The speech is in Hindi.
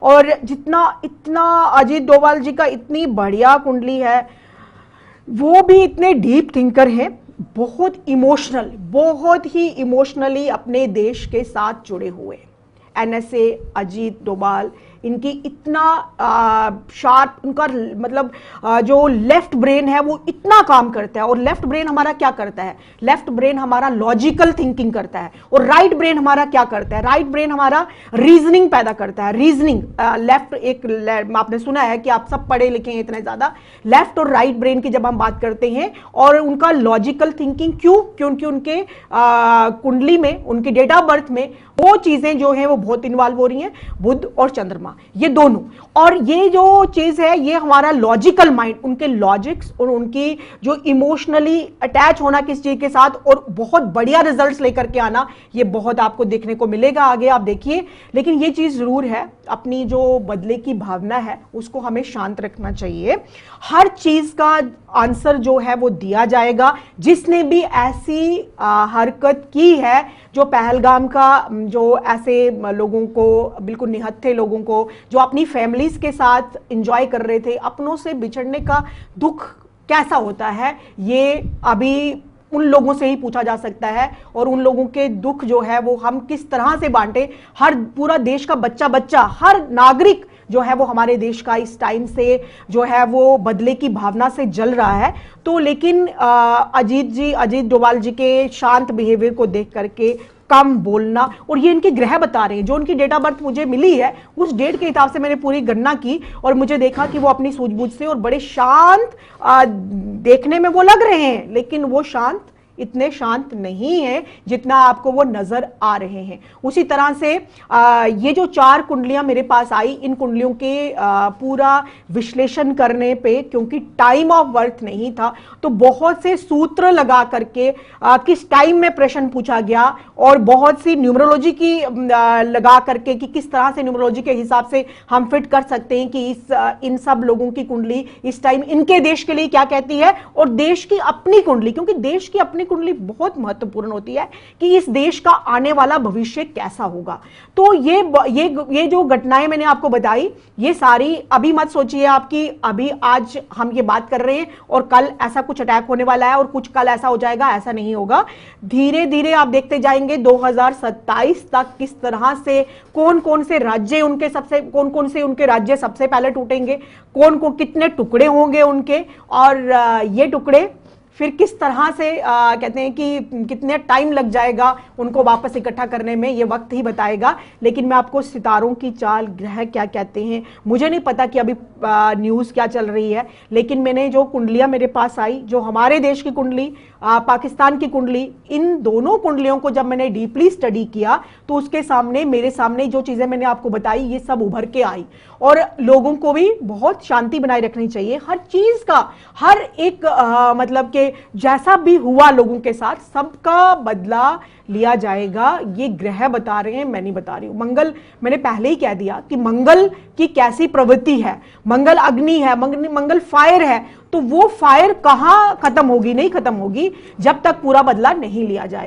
और जितना इतना अजीत डोभाल जी का इतनी बढ़िया कुंडली है, वो भी इतने डीप थिंकर हैं, बहुत ही इमोशनली अपने देश के साथ जुड़े हुए। एनएसए, अजीत डोभाल, इनकी इतना शार्प, उनका मतलब जो लेफ्ट ब्रेन है वो इतना काम करता है। और लेफ्ट ब्रेन हमारा क्या करता है? लेफ्ट ब्रेन हमारा लॉजिकल थिंकिंग करता है, और राइट ब्रेन हमारा क्या करता है? राइट ब्रेन हमारा रीजनिंग पैदा करता है। रीजनिंग, लेफ्ट एक आपने सुना है कि आप सब पढ़े लिखे हैं इतने ज्यादा, लेफ्ट और राइट ब्रेन की जब हम बात करते हैं, और उनका लॉजिकल थिंकिंग, क्योंकि उनके कुंडली में, उनके डेट ऑफ बर्थ में वो चीजें जो है वो बहुत इन्वॉल्व हो रही हैं, बुध और चंद्रमा, ये दोनों। और ये जो चीज है, ये हमारा लॉजिकल माइंड, उनके लॉजिक्स और उनकी जो इमोशनली अटैच होना किस चीज के साथ, और बहुत बढ़िया रिजल्ट्स लेकर के आना, ये बहुत आपको देखने को मिलेगा आगे, आप देखिए। लेकिन ये चीज जरूर है, अपनी जो बदले की भावना है उसको हमें शांत रखना चाहिए। हर चीज का आंसर जो है वो दिया जाएगा। जिसने भी ऐसी हरकत की है, जो पहलगाम का, जो ऐसे लोगों को, बिल्कुल निहत्थे लोगों को, जो अपनी फैमिलीज के साथ एंजॉय कर रहे थे, अपनों से बिछड़ने का दुख कैसा होता है, ये अभी उन लोगों से ही पूछा जा सकता है। और उन लोगों के दुख जो है वो हम किस तरह से बांटे। हर पूरा देश का बच्चा, हर नागरिक जो है वो हमारे देश का इस टाइम से जो है वो बदले की भावना से जल रहा है। तो लेकिन अजीत डोभाल जी के शांत बिहेवियर को देख करके, कम बोलना, और ये इनके ग्रह बता रहे हैं, जो उनकी डेट ऑफ बर्थ मुझे मिली है उस डेट के हिसाब से मैंने पूरी गणना की, और मुझे देखा कि वो अपनी सूझबूझ से और बड़े शांत देखने में वो लग रहे हैं, लेकिन वो शांत, इतने शांत नहीं है जितना आपको वो नजर आ रहे हैं। उसी तरह से ये जो 4 कुंडलियां मेरे पास आई, इन कुंडलियों के पूरा विश्लेषण करने पे, क्योंकि टाइम ऑफ बर्थ नहीं था, तो बहुत से सूत्र लगा करके किस टाइम में प्रश्न पूछा गया, और बहुत सी न्यूमरोलॉजी की लगा करके कि किस तरह से न्यूमरोलॉजी के हिसाब से हम फिट कर सकते हैं कि इन सब लोगों की कुंडली इस टाइम इनके देश के लिए क्या कहती है, और देश की अपनी कुंडली, क्योंकि देश की अपनी कुंडली बहुत महत्वपूर्ण होती है कि इस देश का आने वाला भविष्य कैसा होगा। तो ये जो घटनाएं मैंने आपको बताई, ये सारी, अभी मत सोचिए आपकी अभी आज हम ये बात कर रहे हैं और कल ऐसा कुछ अटैक होने वाला है और कुछ कल ऐसा हो जाएगा, ऐसा नहीं होगा। धीरे धीरे आप देखते जाएंगे 2027 तक किस तरह से कौन कौन से राज्य उनके राज्य सबसे पहले टूटेंगे, कौन को कितने टुकड़े होंगे उनके, और ये टुकड़े फिर किस तरह से कहते हैं कि कितने टाइम लग जाएगा उनको वापस इकट्ठा करने में, ये वक्त ही बताएगा। लेकिन मैं आपको सितारों की चाल, ग्रह क्या कहते हैं, मुझे नहीं पता कि अभी न्यूज़ क्या चल रही है, लेकिन मैंने जो कुंडलियां मेरे पास आई, जो हमारे देश की कुंडली, पाकिस्तान की कुंडली, इन दोनों कुंडलियों को जब मैंने डीपली स्टडी किया तो उसके सामने, मेरे सामने जो चीजें मैंने आपको बताई, ये सब उभर के आई। और लोगों को भी बहुत शांति बनाए रखनी चाहिए। हर चीज का, हर एक मतलब के जैसा भी हुआ लोगों के साथ, सबका बदला लिया जाएगा। ये ग्रह बता रहे हैं, मैं नहीं बता रही हूं। मंगल, मैंने पहले ही कह दिया कि मंगल की कैसी प्रवृत्ति है। मंगल अग्नि है, मंगल फायर है, तो वो फायर कहां खत्म होगी? नहीं खत्म होगी जब तक पूरा बदला नहीं लिया जाए।